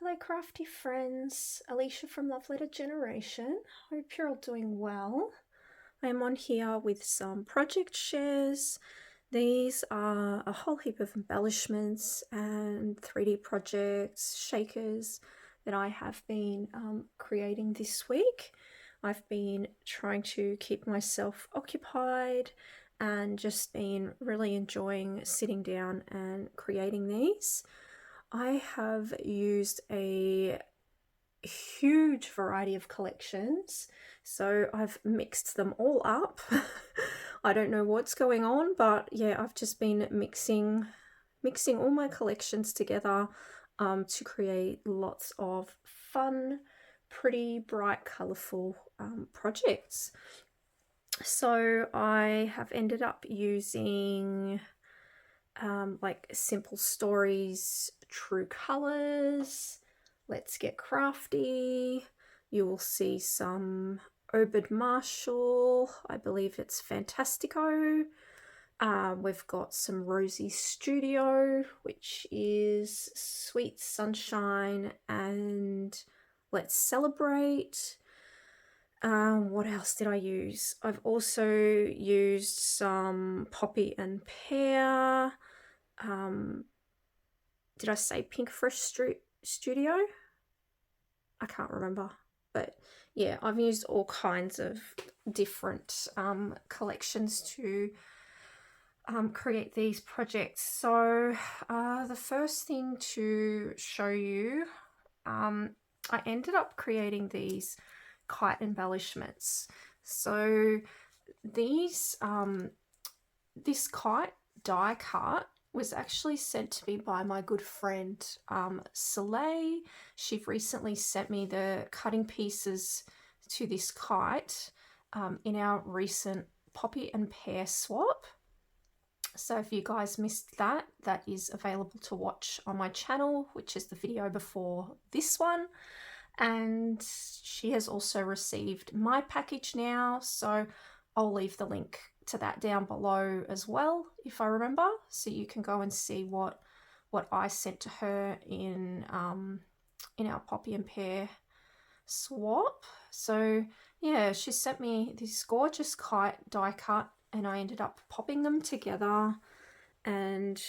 Hello, crafty friends. Alicia from Love Letter Generation. Hope you're all doing well. I am on here with some project shares. These are a whole heap of embellishments and 3D projects, shakers that I have been creating this week. I've been trying to keep myself occupied and just been really enjoying sitting down and creating these. I have used a huge variety of collections, so I've mixed them all up. I don't know what's going on, but yeah, I've just been mixing all my collections together to create lots of fun, pretty, bright, colourful projects. So I have ended up using like Simple Stories, True Colors, Let's Get Crafty. You will see some Obed Marshall, I believe it's Fantastico. We've got some Rosies Studio, which is Sweet Sunshine and Let's Celebrate. What else did I use? I've also used some Poppy and Pear. Did I say Pinkfresh Studio? I can't remember, but yeah, I've used all kinds of different collections to create these projects. So the first thing to show you, I ended up creating these kite embellishments. So these this kite die cut was actually sent to me by my good friend Soleil. She recently sent me the cutting pieces to this kite in our recent Poppy and Pear swap. So if you guys missed that, that is available to watch on my channel, which is the video before this one. And she has also received my package now, so I'll leave the link to that down below as well, if I remember, so you can go and see what I sent to her in our Poppy and Pear swap. So yeah, she sent me this gorgeous kite die cut, and I ended up popping them together and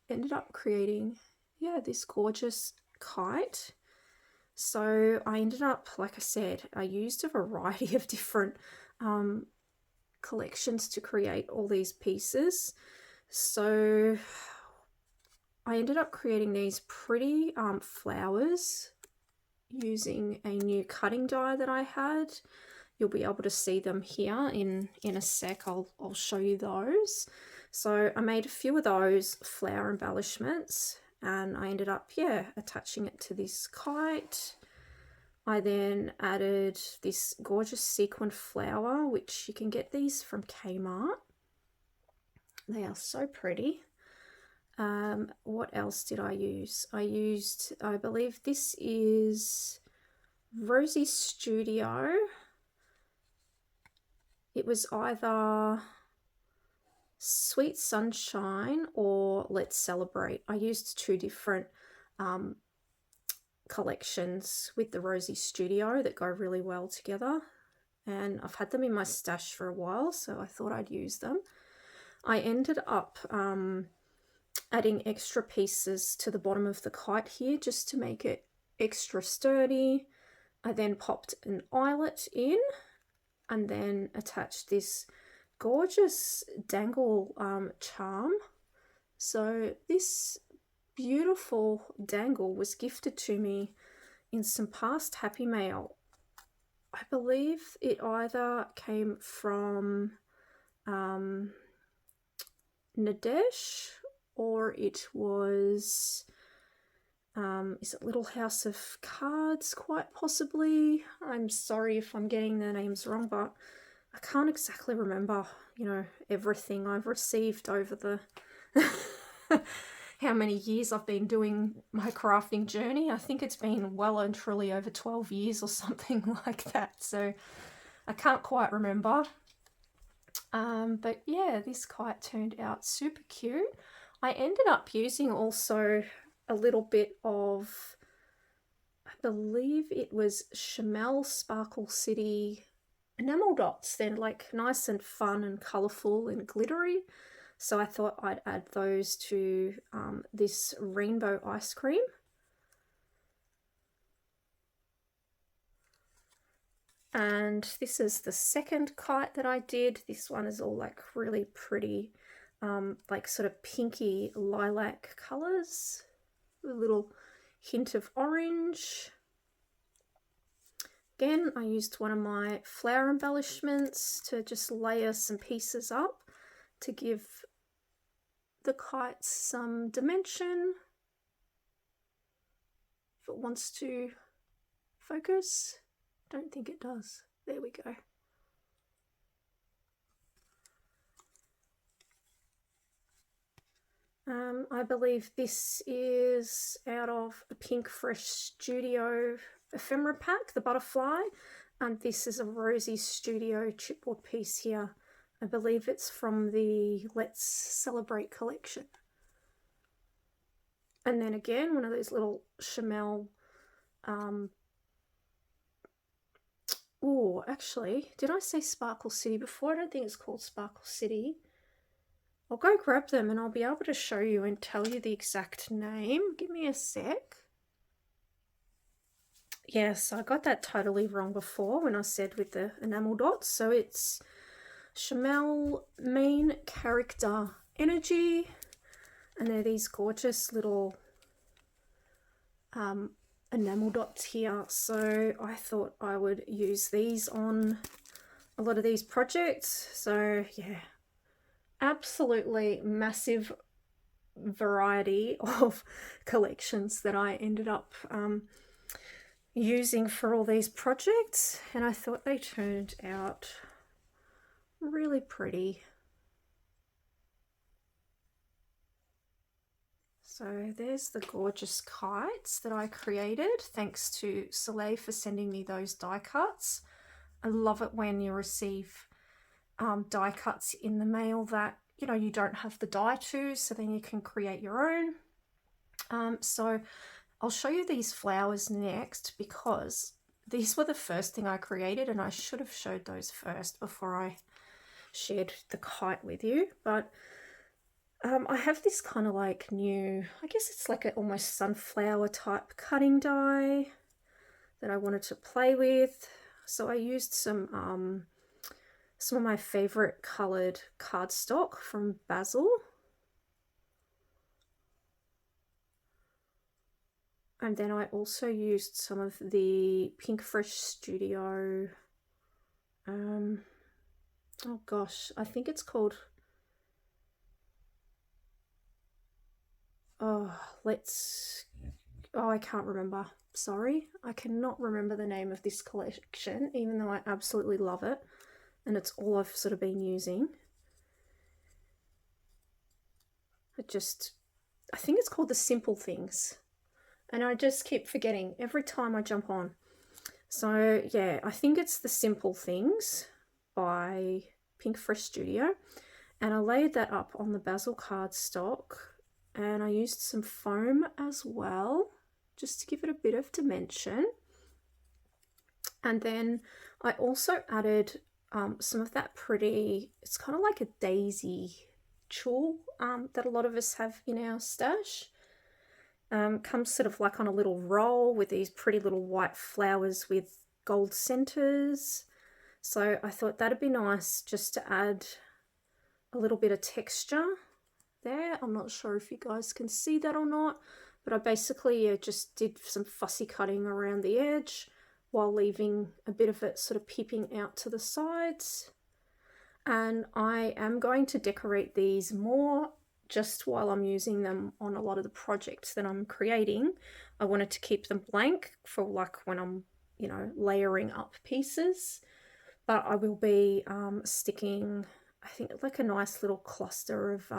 ended up creating, yeah, this gorgeous kite. So I ended up, like I said, I used a variety of different collections to create all these pieces. So I ended up creating these pretty flowers using a new cutting die that I had. You'll be able to see them here in a sec. I'll show you those. So I made a few of those flower embellishments, and I ended up, yeah, attaching it to this kite. I then added this gorgeous sequin flower, which you can get these from Kmart. They are so pretty. What else did I use? I believe this is Rosies Studio. It was either Sweet Sunshine or Let's Celebrate. I used two different collections with the Rosies Studio that go really well together, and I've had them in my stash for a while, so I thought I'd use them. I ended up adding extra pieces to the bottom of the kite here just to make it extra sturdy. I then popped an eyelet in and then attached this gorgeous dangle charm. So this beautiful dangle was gifted to me in some past Happy Mail. I believe it either came from Nadesh, or it was is it Little House of Cards, quite possibly. I'm sorry if I'm getting their names wrong, but I can't exactly remember, you know, everything I've received over the how many years I've been doing my crafting journey. I think it's been well and truly over 12 years or something like that, so I can't quite remember. But yeah, this kite turned out super cute. I ended up using also a little bit of I believe it was Shimelle Sparkle City enamel dots. They're like nice and fun and colourful and glittery. So I thought I'd add those to this rainbow ice cream. And this is the second kite that I did. This one is all like really pretty, like sort of pinky lilac colours, with a little hint of orange. Again, I used one of my flower embellishments to just layer some pieces up to give the kites some dimension. If it wants to focus, don't think it does. There we go. I believe this is out of a Pinkfresh Studio ephemera pack, the butterfly, and this is a Rosies Studio chipboard piece here. I believe it's from the Let's Celebrate collection. And then again, one of those little Shimelle, oh, actually, did I say Sparkle City before? I don't think it's called Sparkle City. I'll go grab them and I'll be able to show you and tell you the exact name. Give me a sec. Yes, I got that totally wrong before when I said with the enamel dots. So it's Shimelle Main Character Energy. And they're these gorgeous little enamel dots here. So I thought I would use these on a lot of these projects. So yeah, absolutely massive variety of collections that I ended up using for all these projects, and I thought they turned out really pretty. So there's the gorgeous kites that I created. Thanks to Soleil for sending me those die cuts. I love it when you receive die cuts in the mail that, you know, you don't have the die to, so then you can create your own. So I'll show you these flowers next, because these were the first thing I created and I should have showed those first before I shared the kite with you. But I have this kind of like new, I guess it's like an almost sunflower type cutting die that I wanted to play with. So I used some of my favorite colored cardstock from Basil. And then I also used some of the Pinkfresh Studio, oh gosh, I think it's called, I can't remember. Sorry, I cannot remember the name of this collection, even though I absolutely love it. And it's all I've sort of been using. I think it's called The Simple Things. And I just keep forgetting every time I jump on. So yeah, I think it's The Simple Things by Pinkfresh Studio. And I laid that up on the Basil cardstock. And I used some foam as well, just to give it a bit of dimension. And then I also added some of that pretty, it's kind of like a daisy tulle that a lot of us have in our stash. Comes sort of like on a little roll with these pretty little white flowers with gold centers. So I thought that'd be nice just to add a little bit of texture there. I'm not sure if you guys can see that or not, but I basically just did some fussy cutting around the edge while leaving a bit of it sort of peeping out to the sides. And I am going to decorate these more just while I'm using them on a lot of the projects that I'm creating. I wanted to keep them blank for like when I'm, you know, layering up pieces. But I will be sticking, I think, like a nice little cluster of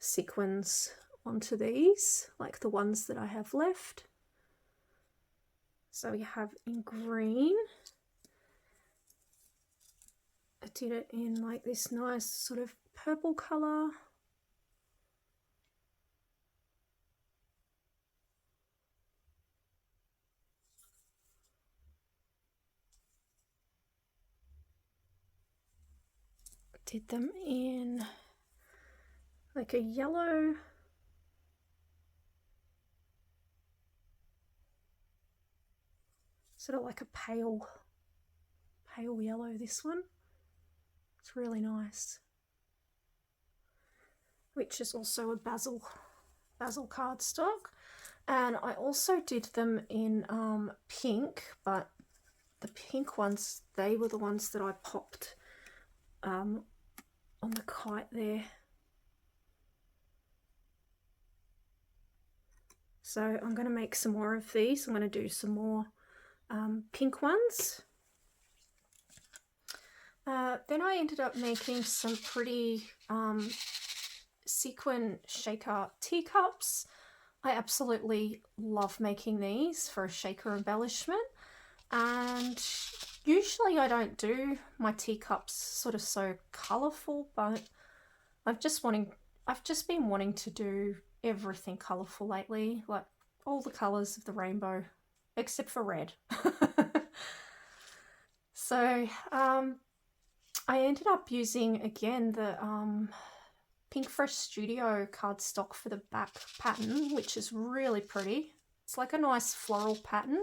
sequins onto these, like the ones that I have left. So we have in green. I did it in like this nice sort of purple colour. did them in like a yellow, sort of like a pale yellow, this one. It's really nice. Which is also a basil cardstock. And I also did them in pink, but the pink ones, they were the ones that I popped on the kite there. So I'm going to make some more of these. I'm going to do some more pink ones. Then I ended up making some pretty sequin shaker teacups. I absolutely love making these for a shaker embellishment, and usually I don't do my teacups sort of so colourful, but I've just been wanting to do everything colourful lately, like all the colours of the rainbow except for red. So I ended up using again the Pinkfresh Studio cardstock for the back pattern, which is really pretty. It's like a nice floral pattern.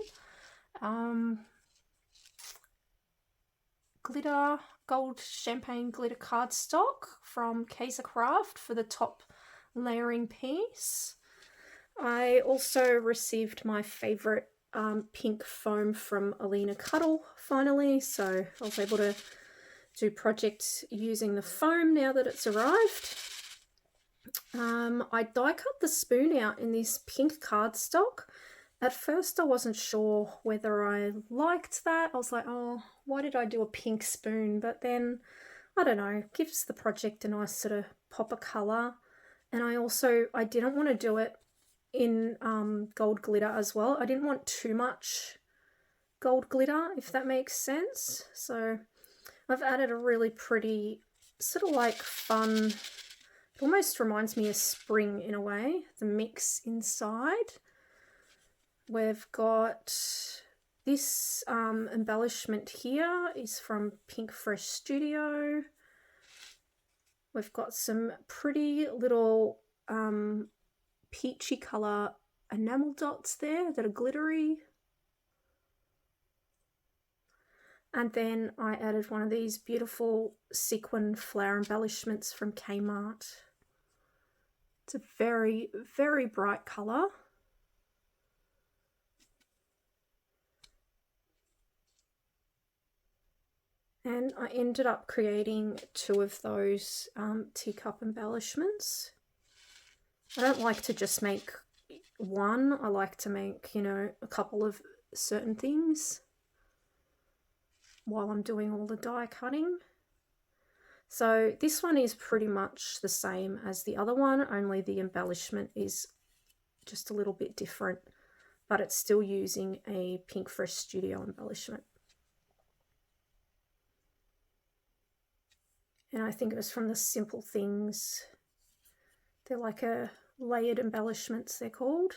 Glitter, gold champagne glitter cardstock from Kaiser Craft for the top layering piece. I also received my favourite pink foam from Alina Cuddle finally, so I was able to do projects using the foam now that it's arrived. I die cut the spoon out in this pink cardstock. At first I wasn't sure whether I liked that. I was like, oh, why did I do a pink spoon? But then, I don't know, it gives the project a nice sort of pop of colour. And I didn't want to do it in gold glitter as well. I didn't want too much gold glitter, if that makes sense. So I've added a really pretty sort of like fun, it almost reminds me of spring in a way, the mix inside. We've got this embellishment here is from Pinkfresh Studio. We've got some pretty little peachy colour enamel dots there that are glittery. And then I added one of these beautiful sequin flower embellishments from Kmart. It's a very, very bright colour. And I ended up creating two of those teacup embellishments. I don't like to just make one. I like to make, you know, a couple of certain things while I'm doing all the die cutting. So this one is pretty much the same as the other one, only the embellishment is just a little bit different, but it's still using a Pinkfresh Studio embellishment. And I think it was from the Simple Things. They're like a layered embellishments, they're called.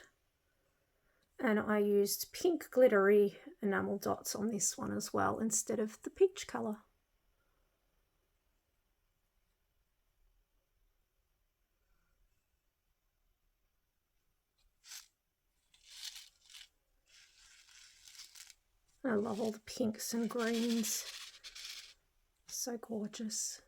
And I used pink glittery enamel dots on this one as well, instead of the peach colour. I love all the pinks and greens. So gorgeous.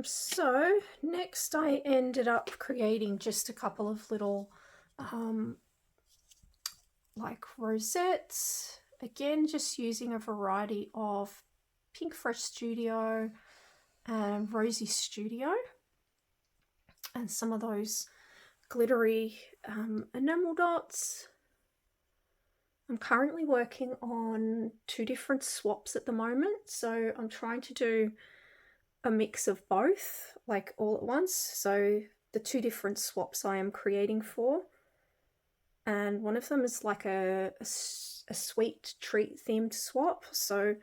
So next I ended up creating just a couple of little like rosettes, again just using a variety of Pinkfresh Studio and Rosies Studio and some of those glittery enamel dots. I'm currently working on 2 different swaps at the moment, so I'm trying to do a mix of both, like all at once. So the 2 different swaps I am creating for, and one of them is like a sweet treat themed swap. So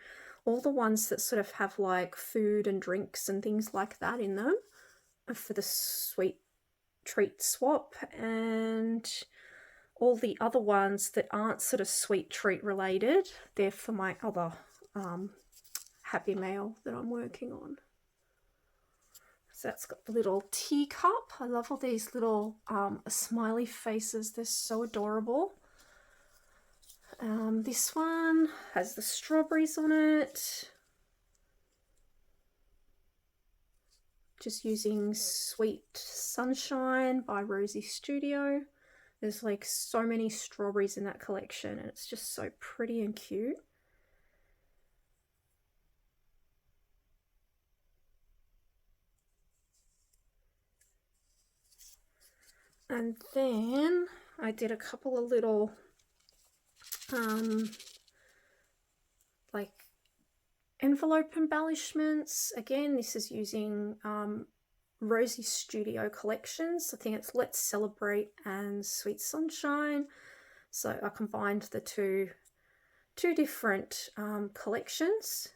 all the ones that sort of have like food and drinks and things like that in them are for the sweet treat swap, and all the other ones that aren't sort of sweet treat related, they're for my other Happy Mail that I'm working on. So that's got the little teacup. I love all these little smiley faces. They're so adorable. This one has the strawberries on it. Just using Sweet Sunshine by Rosies Studio. There's like so many strawberries in that collection and it's just so pretty and cute. And then I did a couple of little like envelope embellishments. Again, this is using Rosies Studio collections. I think it's Let's Celebrate and Sweet Sunshine. So I combined the two different collections.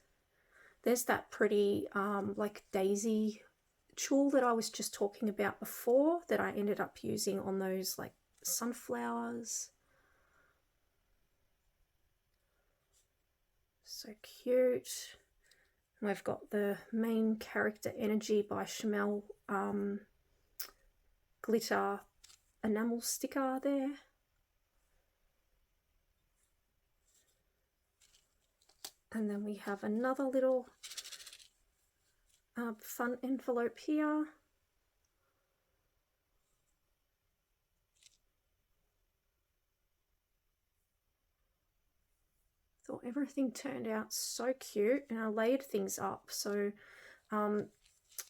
There's that pretty like daisy tulle that I was just talking about before that I ended up using on those like sunflowers. So cute. We've got the main character energy by Shimelle glitter enamel sticker there. And then we have another little fun envelope here. Thought everything turned out so cute, and I layered things up. So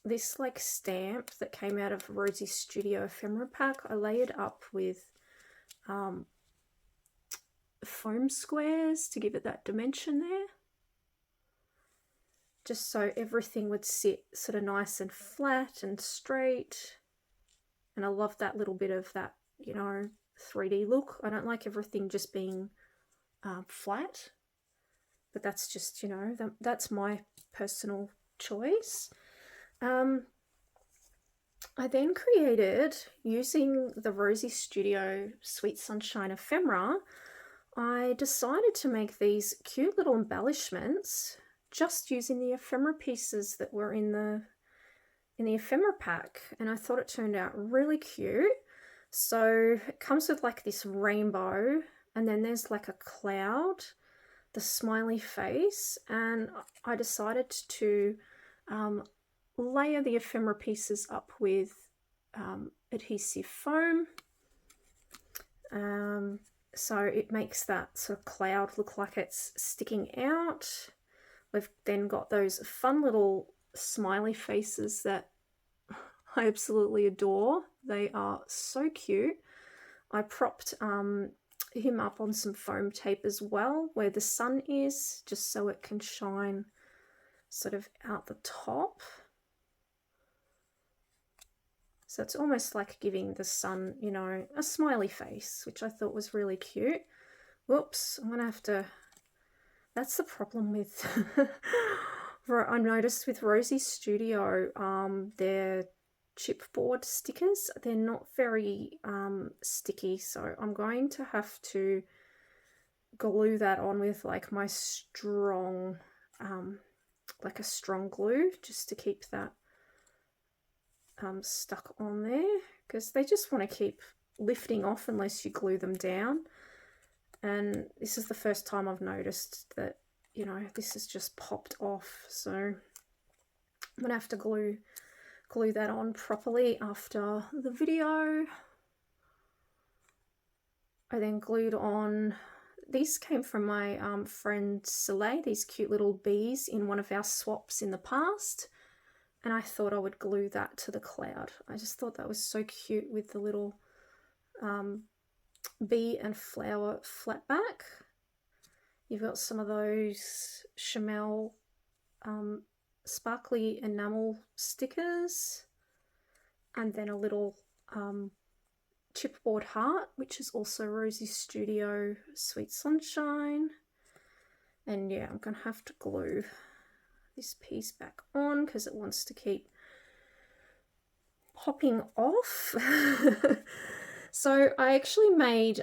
this like stamp that came out of Rosies Studio ephemera pack, I layered up with foam squares to give it that dimension there, just so everything would sit sort of nice and flat and straight. And I love that little bit of that, you know, 3D look. I don't like everything just being flat, but that's just, you know, that's my personal choice. I then created, using the Rosies Studio Sweet Sunshine ephemera, I decided to make these cute little embellishments just using the ephemera pieces that were in the ephemera pack, and I thought it turned out really cute. So it comes with like this rainbow, and then there's like a cloud, the smiley face, and I decided to layer the ephemera pieces up with adhesive foam, so it makes that sort of cloud look like it's sticking out. We've then got those fun little smiley faces that I absolutely adore. They are so cute. I propped him up on some foam tape as well where the sun is, just so it can shine sort of out the top. So it's almost like giving the sun, you know, a smiley face, which I thought was really cute. Whoops, I'm gonna have to, that's the problem with I noticed with Rosies Studio, their chipboard stickers, they're not very sticky, so I'm going to have to glue that on with like my strong like a strong glue, just to keep that stuck on there, because they just want to keep lifting off unless you glue them down. And this is the first time I've noticed that, you know, this has just popped off, so I'm gonna have to glue that on properly after the video. I then glued on, these came from my friend Soleil, these cute little bees in one of our swaps in the past, and I thought I would glue that to the cloud. I just thought that was so cute with the little bee and flower flat back. You've got some of those Shimelle sparkly enamel stickers, and then a little chipboard heart, which is also Rosies Studio Sweet Sunshine. And yeah, I'm gonna have to glue this piece back on because it wants to keep popping off. So I actually made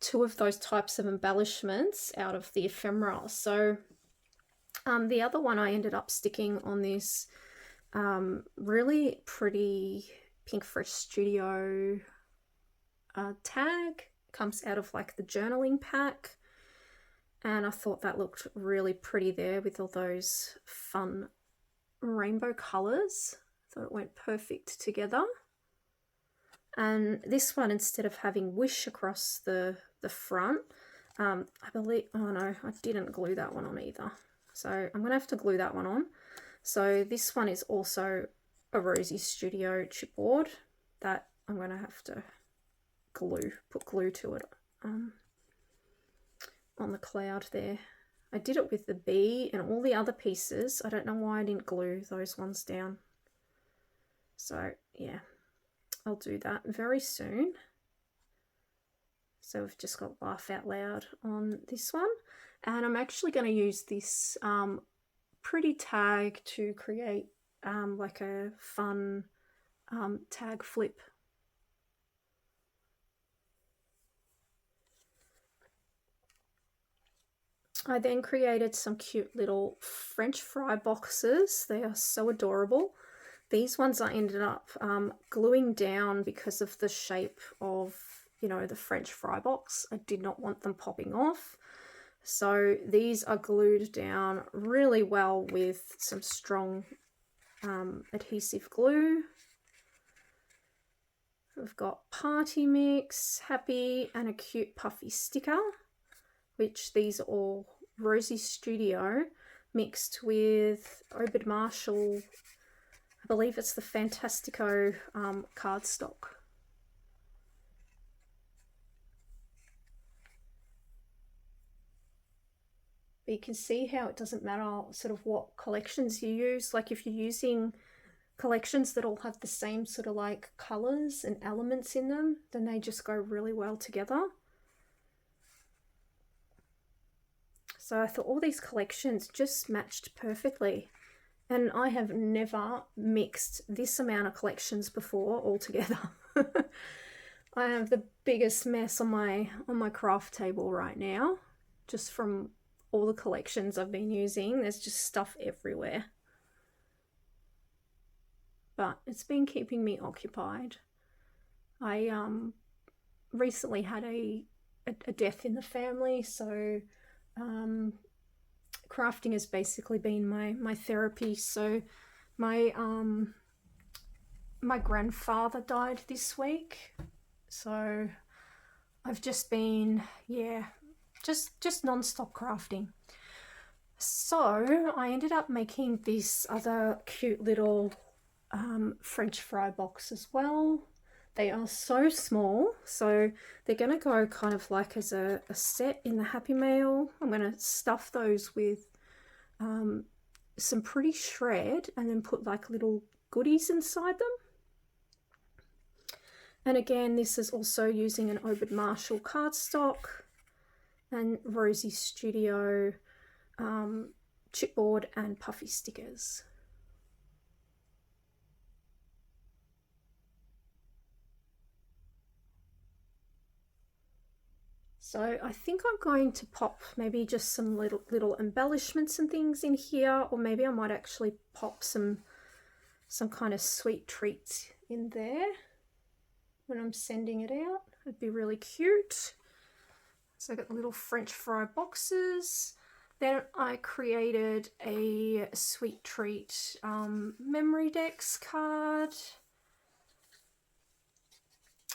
two of those types of embellishments out of the ephemera. So the other one I ended up sticking on this really pretty Pinkfresh Studio tag. Comes out of like the journaling pack, and I thought that looked really pretty there with all those fun rainbow colours. Thought it went perfect together. And this one, instead of having wish across the front, I believe, oh no, I didn't glue that one on either, so I'm gonna have to glue that one on. So this one is also a Rosies Studio chipboard that I'm gonna have to put glue to it on the cloud there. I did it with the bee and all the other pieces. I don't know why I didn't glue those ones down. So yeah, I'll do that very soon. So we've just got Laugh Out Loud on this one. And I'm actually going to use this pretty tag to create like a fun tag flip. I then created some cute little French fry boxes. They are so adorable. These ones I ended up gluing down because of the shape of, you know, the French fry box. I did not want them popping off. So these are glued down really well with some strong adhesive glue. We've got Party Mix, Happy, and a cute puffy sticker, which these are all Rosies Studio mixed with Obed Marshall. I believe it's the Fantastico cardstock. But you can see how it doesn't matter sort of what collections you use. Like if you're using collections that all have the same sort of like colours and elements in them, then they just go really well together. So I thought all these collections just matched perfectly. And I have never mixed this amount of collections before all together. I have the biggest mess on my craft table right now, just from all the collections I've been using. There's just stuff everywhere. But it's been keeping me occupied. I recently had a death in the family, so crafting has basically been my therapy. So my grandfather died this week, so I've just been, yeah, just non-stop crafting. So I ended up making this other cute little French fry box as well. They are so small, so they're going to go kind of like as a set in the Happy Mail. I'm going to stuff those with some pretty shred and then put like little goodies inside them. And again, this is also using an Obed Marshall cardstock and Rosies Studio chipboard and puffy stickers. So I think I'm going to pop maybe just some little embellishments and things in here, or maybe I might actually pop some kind of sweet treats in there when I'm sending it out. It'd be really cute. So I got the little French fry boxes. Then I created a sweet treat memory decks card.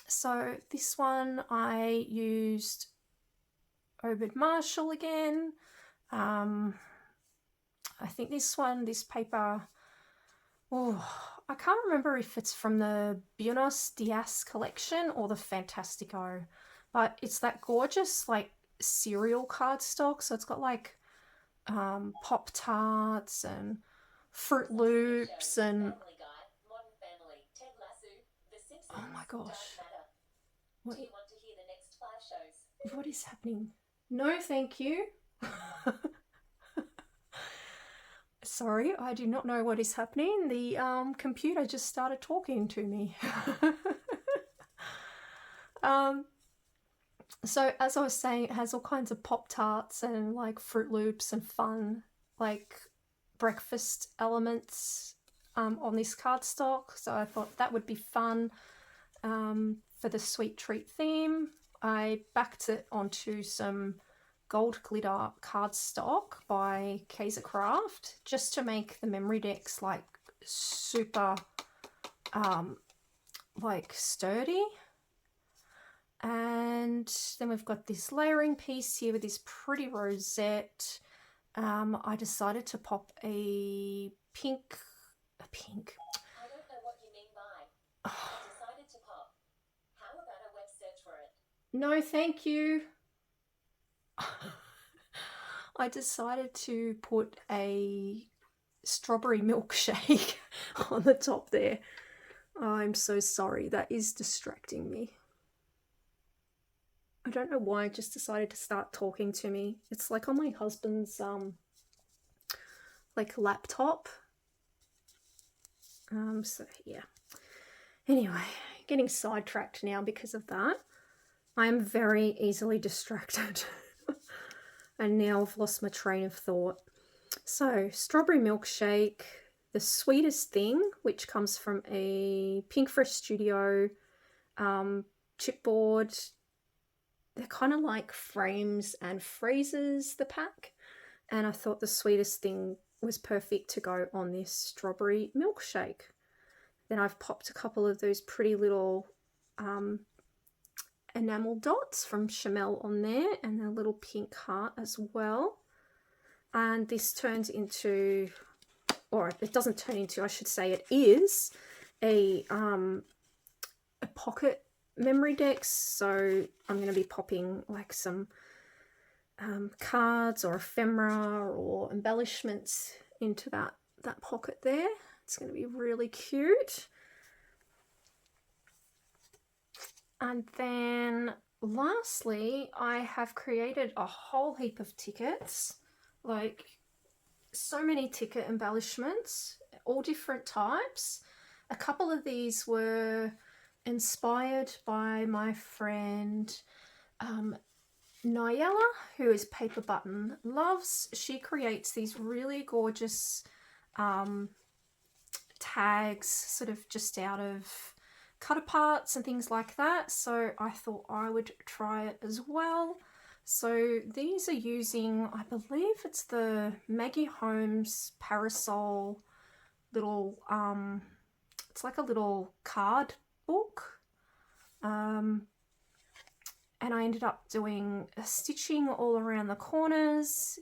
So this one I used Obed Marshall again. I think this paper, oh, I can't remember if it's from the Buenos Dias collection or the Fantastico, but it's that gorgeous like cereal cardstock. So it's got like Pop-Tarts and Fruit Loops and oh my gosh. What is happening? No, thank you. Sorry, I do not know what is happening. The computer just started talking to me. So as I was saying, it has all kinds of Pop-Tarts and like Fruit Loops and fun like breakfast elements on this cardstock. So I thought that would be fun for the sweet treat theme. I backed it onto some gold glitter cardstock by Kaiser Craft just to make the memory decks like super like sturdy. And then we've got this layering piece here with this pretty rosette. I decided to pop a pink. I don't know what you mean by I decided to pop. How about a web search for it? No, thank you. I decided to put a strawberry milkshake on the top there. I'm so sorry. That is distracting me. I don't know why I just decided to start talking to me. It's like on my husband's like laptop. So yeah. Anyway, getting sidetracked now because of that. I am very easily distracted. And now I've lost my train of thought. So, strawberry milkshake, the sweetest thing, which comes from a Pinkfresh Studio chipboard. They're kind of like frames and freezers, the pack. And I thought the sweetest thing was perfect to go on this strawberry milkshake. Then I've popped a couple of those pretty little enamel dots from Shimelle on there, and a little pink heart as well. And this turns into, or it doesn't turn into, I should say, it is a pocket memory decks. So I'm going to be popping like some cards or ephemera or embellishments into that pocket there. It's going to be really cute. And then lastly, I have created a whole heap of tickets, like so many ticket embellishments, all different types. A couple of these were inspired by my friend Nyella, who is Paper Button Loves. She creates these really gorgeous tags sort of just out of cut aparts and things like that. So I thought I would try it as well. So these are using, I believe it's the Maggie Holmes parasol little, it's like a little card book. And I ended up doing a stitching all around the corners,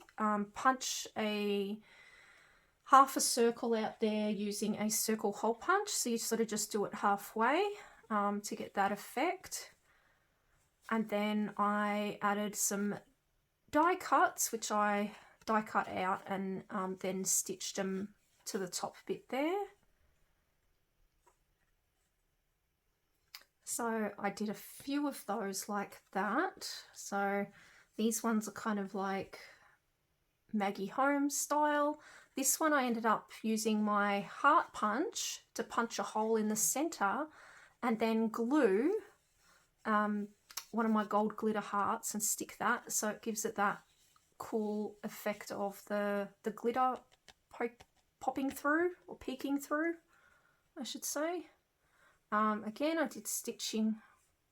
punch a half a circle out there using a circle hole punch. So you sort of just do it halfway to get that effect. And then I added some die cuts, which I die cut out and then stitched them to the top bit there. So I did a few of those like that. So these ones are kind of like Maggie Holmes style. This one I ended up using my heart punch to punch a hole in the center and then glue one of my gold glitter hearts and stick that, so it gives it that cool effect of the glitter popping through or peeking through, I should say. Again, I did stitching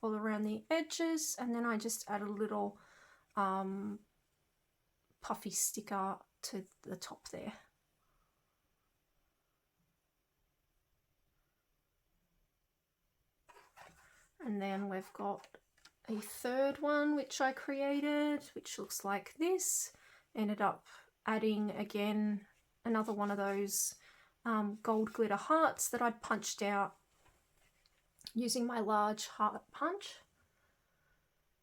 all around the edges, and then I just added a little puffy sticker to the top there. And then we've got a third one which I created, which looks like this. Ended up adding again another one of those gold glitter hearts that I'd punched out using my large heart punch.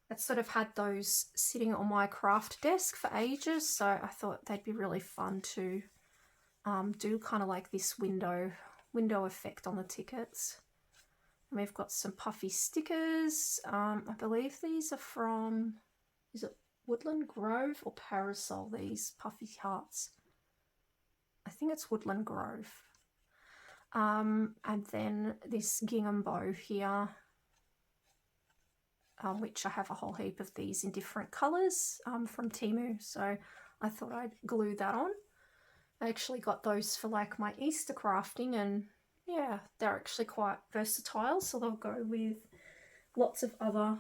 I sort of had those sitting on my craft desk for ages, so I thought they'd be really fun to do kind of like this window effect on the tickets. And we've got some puffy stickers. I believe these are from, is it Woodland Grove or Parasol, these puffy hearts? I think it's Woodland Grove. And then this gingham bow here. which I have a whole heap of these in different colours from Temu, so I thought I'd glue that on. I actually got those for like my Easter crafting, and yeah, they're actually quite versatile, so they'll go with lots of other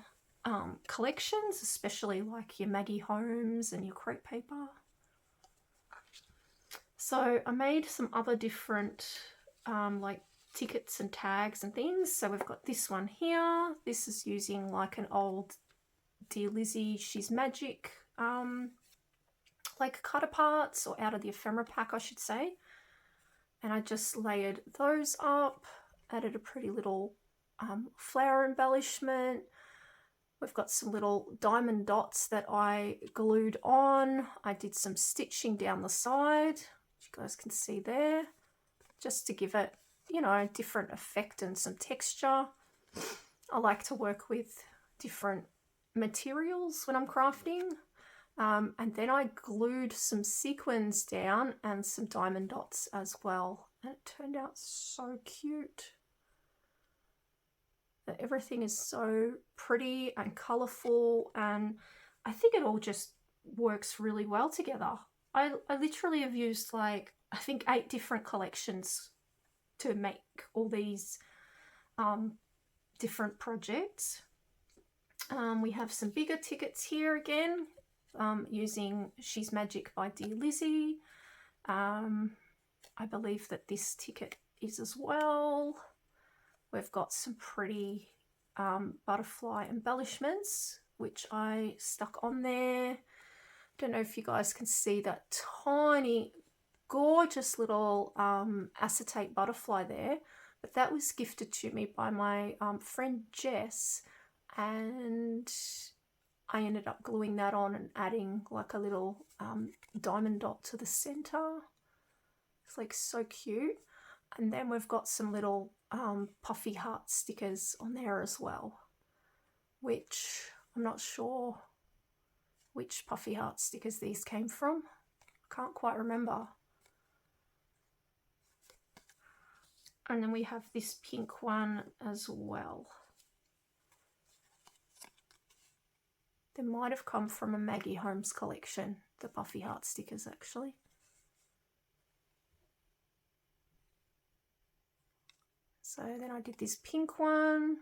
collections, especially like your Maggie Holmes and your crepe paper. So I made some other different like tickets and tags and things. So we've got this one here. This is using like an old Dear Lizzy, She's Magic like cut aparts, or out of the ephemera pack I should say. And I just layered those up, added a pretty little flower embellishment. We've got some little diamond dots that I glued on. I did some stitching down the side, which you guys can see there, just to give it, you know, a different effect and some texture. I like to work with different materials when I'm crafting. And then I glued some sequins down and some diamond dots as well. And it turned out so cute. Everything is so pretty and colourful, and I think it all just works really well together. I literally have used like, I think 8 different collections to make all these different projects. We have some bigger tickets here again, using She's Magic by Dear Lizzy. I believe that this ticket is as well. We've got some pretty butterfly embellishments, which I stuck on there. Don't know if you guys can see that tiny, gorgeous little acetate butterfly there, but that was gifted to me by my friend Jess, and I ended up gluing that on and adding like a little diamond dot to the center. It's like so cute. And then we've got some little puffy heart stickers on there as well, which I'm not sure which puffy heart stickers these came from. Can't quite remember. And then we have this pink one as well. They might have come from a Maggie Holmes collection, the puffy heart stickers actually. So then I did this pink one.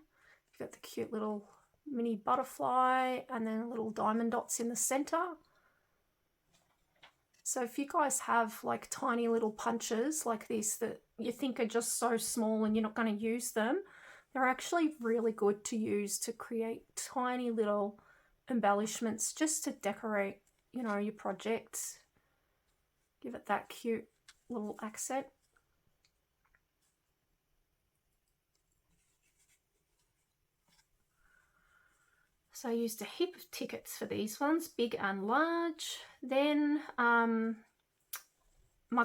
You've got the cute little mini butterfly and then little diamond dots in the center. So if you guys have like tiny little punches like this that you think are just so small and you're not going to use them, they're actually really good to use to create tiny little embellishments just to decorate, you know, your projects. Give it that cute little accent. So I used a heap of tickets for these ones, big and large. Then my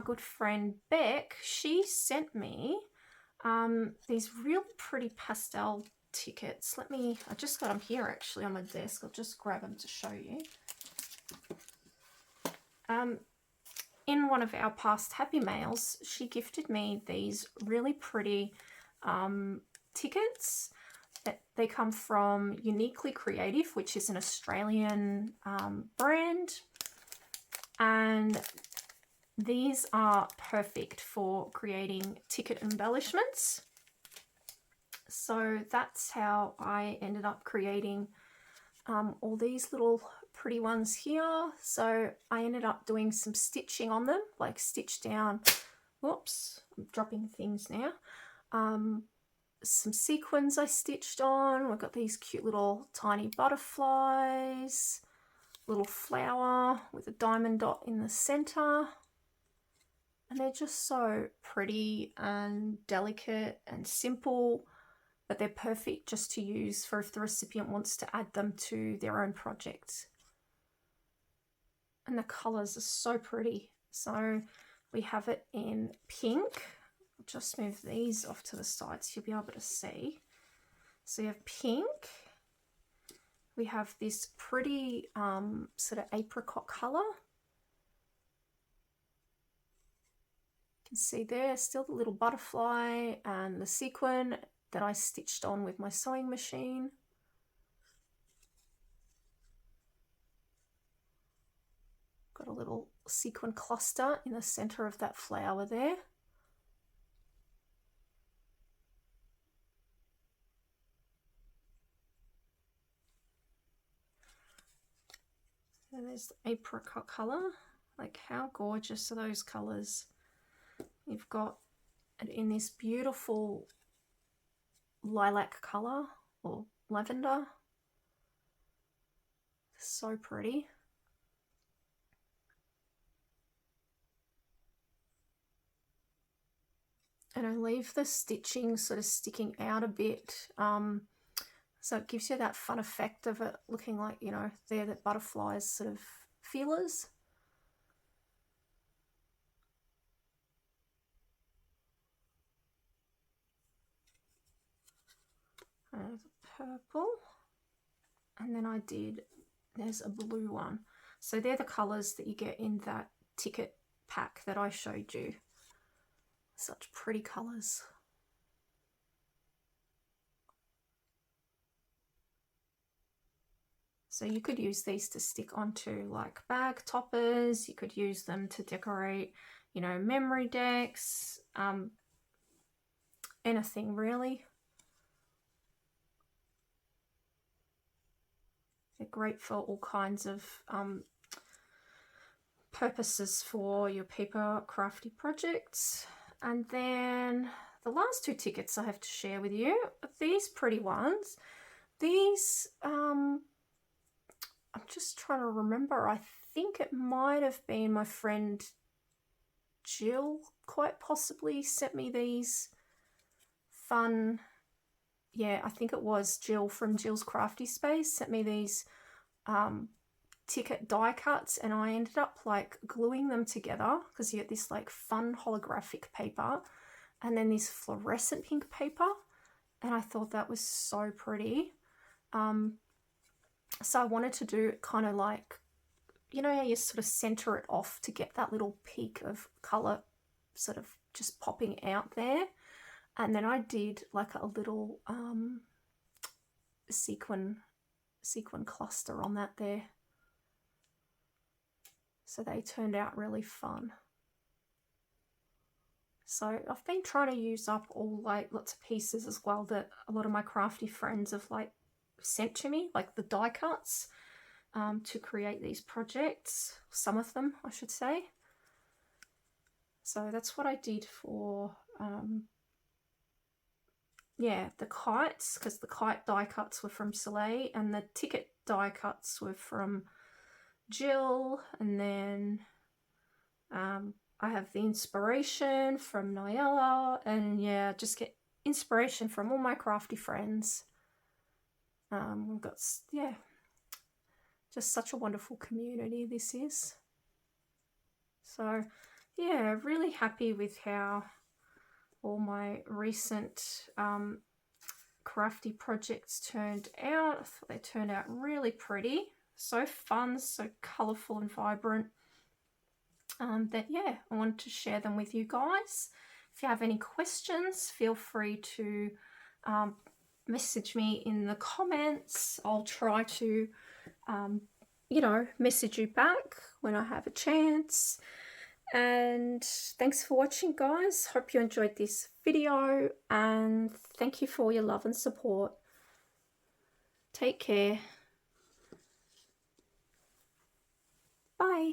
good friend Beck, she sent me these really pretty pastel tickets. I just got them here actually on my desk. I'll just grab them to show you. In one of our past Happy Mails, she gifted me these really pretty tickets. They come from Uniquely Creative, which is an Australian brand, and these are perfect for creating ticket embellishments. So that's how I ended up creating all these little pretty ones here. So I ended up doing some stitching on them, like stitch down, whoops, I'm dropping things now. Some sequins I stitched on. We've got these cute little tiny butterflies, little flower with a diamond dot in the center, and they're just so pretty and delicate and simple, but they're perfect just to use for if the recipient wants to add them to their own project. And the colors are so pretty. So we have it in pink. I'll just move these off to the side so you'll be able to see. So you have pink. We have this pretty sort of apricot color. You can see there still the little butterfly and the sequin that I stitched on with my sewing machine. got a little sequin cluster in the center of that flower there. And there's the apricot color. Like, how gorgeous are those colors? You've got it in this beautiful lilac color or lavender. So pretty. And I leave the stitching sort of sticking out a bit, so it gives you that fun effect of it looking like, you know, they're the butterflies sort of feelers. There's a purple, and then there's a blue one. So they're the colours that you get in that ticket pack that I showed you. Such pretty colours. So you could use these to stick onto like bag toppers. You could use them to decorate, you know, memory decks, anything really. They're great for all kinds of purposes for your paper crafty projects. And then the last two tickets I have to share with you are these pretty ones. These, I'm just trying to remember, I think it might have been my friend Jill, quite possibly, sent me these fun, yeah, I think it was Jill from Jill's Crafty Space sent me these ticket die cuts, and I ended up like gluing them together because you get this like fun holographic paper and then this fluorescent pink paper, and I thought that was so pretty. So I wanted to do it kind of like, you know how you sort of center it off to get that little peak of color sort of just popping out there. And then I did like a little sequin cluster on that there. So they turned out really fun. So I've been trying to use up all like lots of pieces as well that a lot of my crafty friends have like sent to me, like the die cuts, to create these projects. Some of them, I should say. So that's what I did for yeah, the kites, because the kite die cuts were from Soleil and the ticket die cuts were from Jill, and then I have the inspiration from Noella, and yeah, just get inspiration from all my crafty friends. We've got, yeah, just such a wonderful community this is. So yeah, really happy with how all my recent crafty projects turned out. I thought they turned out really pretty, so fun, so colourful and vibrant, that yeah, I wanted to share them with you guys. If you have any questions, feel free to message me in the comments. I'll try to you know, message you back when I have a chance. And thanks for watching, guys. Hope you enjoyed this video, and thank you for your love and support. Take care. Bye.